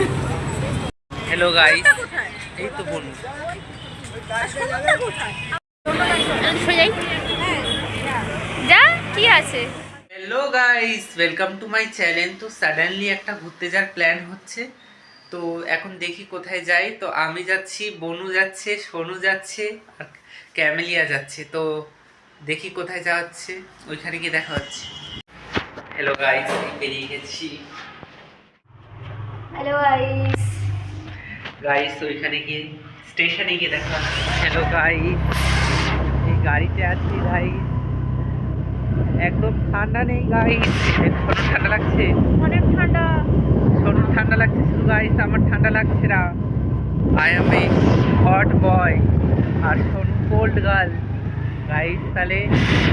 Hello guys এই তো বলুন যা কি আছে। Hello guys welcome to my channel. তো সাডেনলি একটা ঘুরতে যাওয়ার প্ল্যান হচ্ছে, তো এখন দেখি কোথায় যাই। তো আমি যাচ্ছি, বনু যাচ্ছে, সোনু যাচ্ছে আর ক্যামেলিয়া যাচ্ছে। তো দেখি কোথায় যাওয়া হচ্ছে, ওইখানে গিয়ে দেখা হচ্ছে। হ্যালো গাইস, বেরিয়ে গেছি। Hello guys. গাইস ওইখানে গিয়ে স্টেশনে গিয়ে দেখা হচ্ছে। হ্যালো গাইস, এই গাড়িতে আছি গাইস, একদম ঠান্ডা নেই গাইস, একটু ঠান্ডা লাগছে, অনেক ঠান্ডা। শরীর ঠান্ডা লাগছে শুধু গাইস, আমার ঠান্ডা লাগছে না। I am a hot boy আর সোনু কোল্ড গার্ল। গাইস তাহলে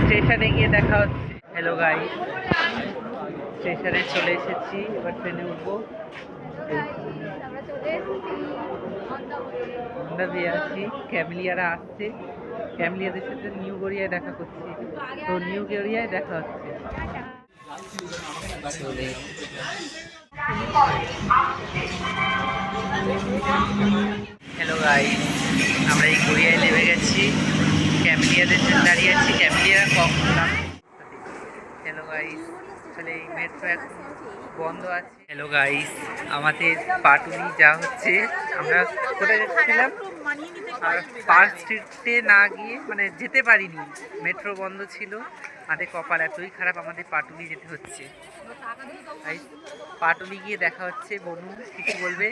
স্টেশনে গিয়ে দেখা হচ্ছে। হ্যালো গাইস, স্টেশনে চলে এসেছি, এবার ট্রেনে উঠবো। আমরা দিয়ে আছি, ক্যামেলিয়ারা আসছে, ক্যামেলিয়াদের সাথে নিউ গড়িয়ায় দেখা করছি। তো নিউ গড়িয়ায় দেখা হচ্ছে। হ্যালো গাইস, আমরা এই গড়িয়ায় নেমে গেছি, ক্যামেলিয়াদের জন্য দাঁড়িয়ে আছি, ক্যামেলিয়ারা কখন নামে। হ্যালো গাইস, তাহলে এই মেট্রো এখন বন্ধ আছে। হ্যালো গাইস, আমাদের পাটুলি যা হচ্ছে, আমরা কোথায় যাচ্ছিলাম, আর পার্ক স্ট্রিটে না গিয়ে মানে যেতে পারিনি, মেট্রো বন্ধ ছিল। আমাদের কপাল এতই খারাপ, আমাদের পাটুলি যেতে হচ্ছে। পাটুলি গিয়ে দেখা হচ্ছে। বনু কিছু বলবে?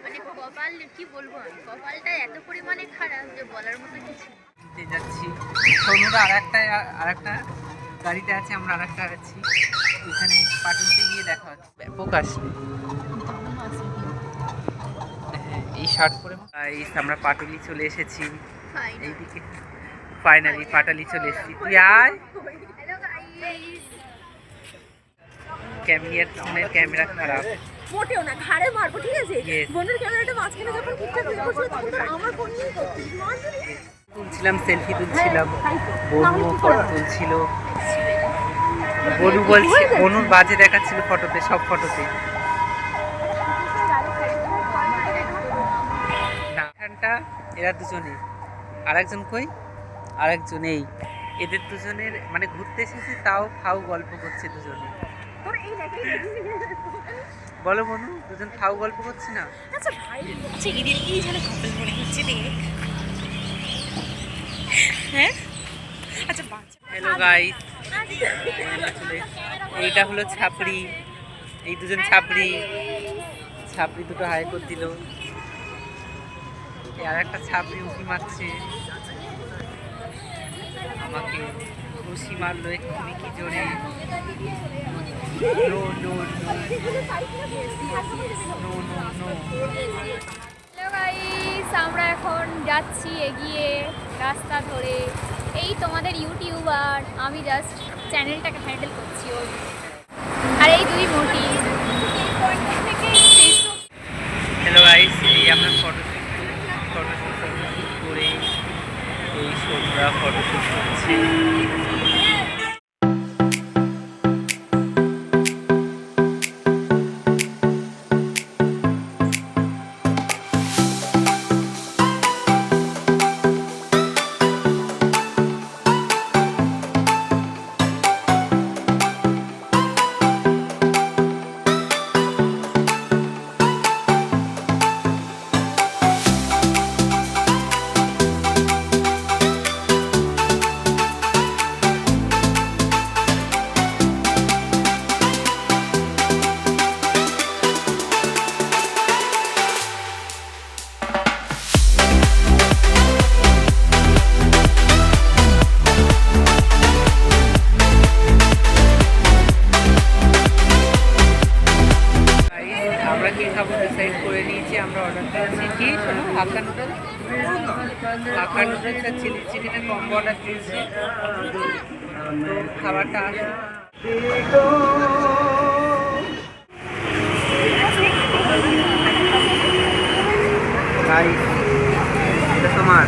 মানে কপাল কি বলবো, আমি কপালটা এত পরিমাণে খারাপ যে বলার মতো কিছু। যাচ্ছি, সোনুরা আর একটা গাড়িতে আছে, আমরা আর একটা আছি, ওইখানে পাটুলিতে গিয়ে দেখা হচ্ছে। ব্যাপক আসবে এই শার্ট পরে। আমরা পাটুলি চলে এসেছি, এইদিকে ফাইনালি পাটালি চলে এসেছি। তুই আয়। ক্যামেরার ফোনের ক্যামেরা খারাপ, মোটেও না, ঘাড়ে মারবো, ঠিক আছে? বোনের ক্যামেরাটা মাঝখানে যখন ঠিকঠাক করছিল তখন তো আমার ফোন নিয়েই করছিস। তুলছিলাম, সেলফি তুলছিলাম, বনু ফটো তুলছিল। বনু বলছে, বনুর বাজে দেখাচ্ছিল ফটোতে, সব ফটোতে। এখানটা এরা দুজনে, আরেকজন কই, আরেকজন এই, এদের দুজনের মানে ঘুরতে এসেছে, তাও ফাউ গল্প করছে দুজনে। বলো বনু, দুজন ফাউ গল্প করছি না? আচ্ছা ভাই, আচ্ছা এদের কি যেন কাপল মনে হচ্ছে রে? হ্যাঁ আচ্ছা বাচ্চা। হ্যালো গাইস, এইটা হলো ছাপড়ি, এই দুজন ছাপড়ি, ছাপড়ি দুটো হাই করে দিল। আর একটা ছাপড়ি উঁকি মারছে আমাকে, খুশি মারলো এক্ষুনি কি জোরে। No no no no no no. Hello guys, আমরা এখন যাচ্ছি এগিয়ে রাস্তা ধরে। এই তোমাদের ইউটিউবার, আমি জাস্ট চ্যানেলটাকে হ্যান্ডেল করছি ওর। আর এই দুই মোটি হ্যালো গাইস, এই আমরা ফটোশ্যুট করে এই সোনরা ফটোশ্যুট করছে। ডিসাইড করে নিয়েছি, আমরা অর্ডার করেছি কি শোনো, হাক্কা নুডলস, হাক্কা নুডলস আর চিলি চিকেনের কম্বো অর্ডার দিয়েছি। তো খাবারটা আসে, এটা তোমার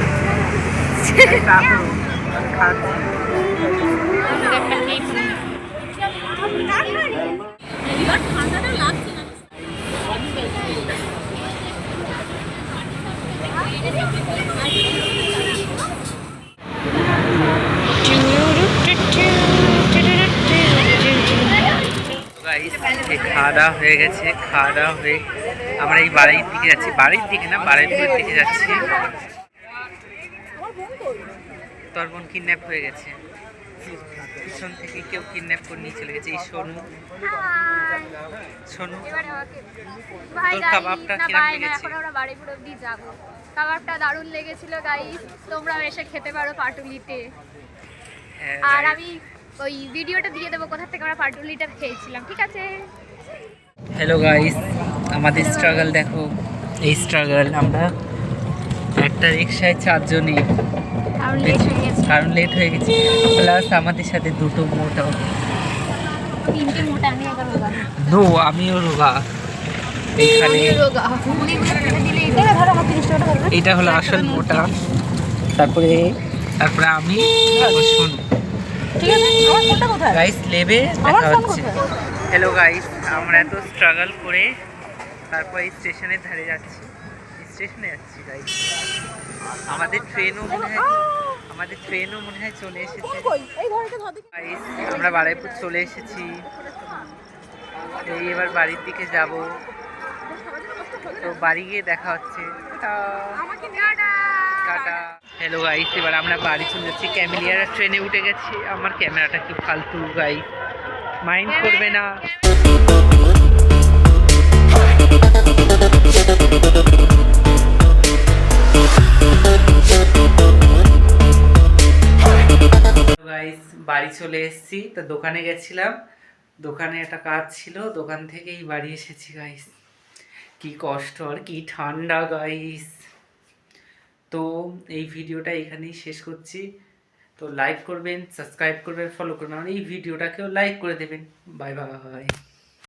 খাওয়া দাওয়া হয়ে গেছে, খাওয়া দাওয়া হয়ে আমরা এই বাড়ির দিকে যাচ্ছি, বাড়ির দিকে না বাড়ির দিকে যাচ্ছি। তোর বোন কিডন্যাপ হয়ে গেছে, পিছন থেকে কেউ কিডন্যাপ করে নিয়ে চলে গেছে। এই সোনু, সোনু তোর কাবাবটা কিরকম লেগেছে? এখন আমরা বাড়িপুর অব্দি যাবো। কাবাবটা দারুণ লেগেছিল গাইস, তোমরাও এসে খেতে পারো পাটুলিতে। আর আমি ওই ভিডিওটা দিয়ে দেবো কোথা থেকে আমরা পাটুলিটা খেয়েছিলাম, ঠিক আছে? হ্যালো গাইস, আমাদের স্ট্রাগল দেখো, এই স্ট্রাগল। আমরা একটা রিক্সায় 4 জনই, কারণ লেট হয়ে গেছে। প্লাস আমাদের সাথে দুটো মোটা, 3টে মোটা, আমি একা রোগা। নো আমিও রোগা। এইখানে এটা হলো আসল মোটা, তারপরে আমি শুনুন গাইস লেবে দেখা হচ্ছে। হ্যালো গাইস, আমরা এত স্ট্রাগল করে তারপর এই স্টেশনের ধারে যাচ্ছি, স্টেশনে যাচ্ছি গাইস। আমাদের ট্রেনও মনে হয় চলে এসেছে গাইস। আমরা বারুইপুর চলে এসেছি, এই এবার বাড়ির দিকে যাব। তো বাড়ি গিয়ে দেখা হচ্ছে, টাটা। হ্যালো গাইস, এবার আমরা বাড়ি চলে যাচ্ছি। ক্যামেলিয়ার ট্রেনে উঠে গেছি। আমার ক্যামেরাটা কি ফালতু গাইস, মাইন্ড করবে না। গাইস বাড়ি চলে এসেছি, তো দোকানে গেছিলাম, দোকানে একটা কাজ ছিল, দোকান থেকেই বাড়ি এসেছি গাইস। কি কষ্ট আর কি ঠান্ডা গাইস। তো এই ভিডিওটা এখানেই শেষ করছি। তো লাইক করবেন, সাবস্ক্রাইব করবেন, ফলো করবেন, আর এই ভিডিওটাকেও লাইক করে দেবেন। Bye bye.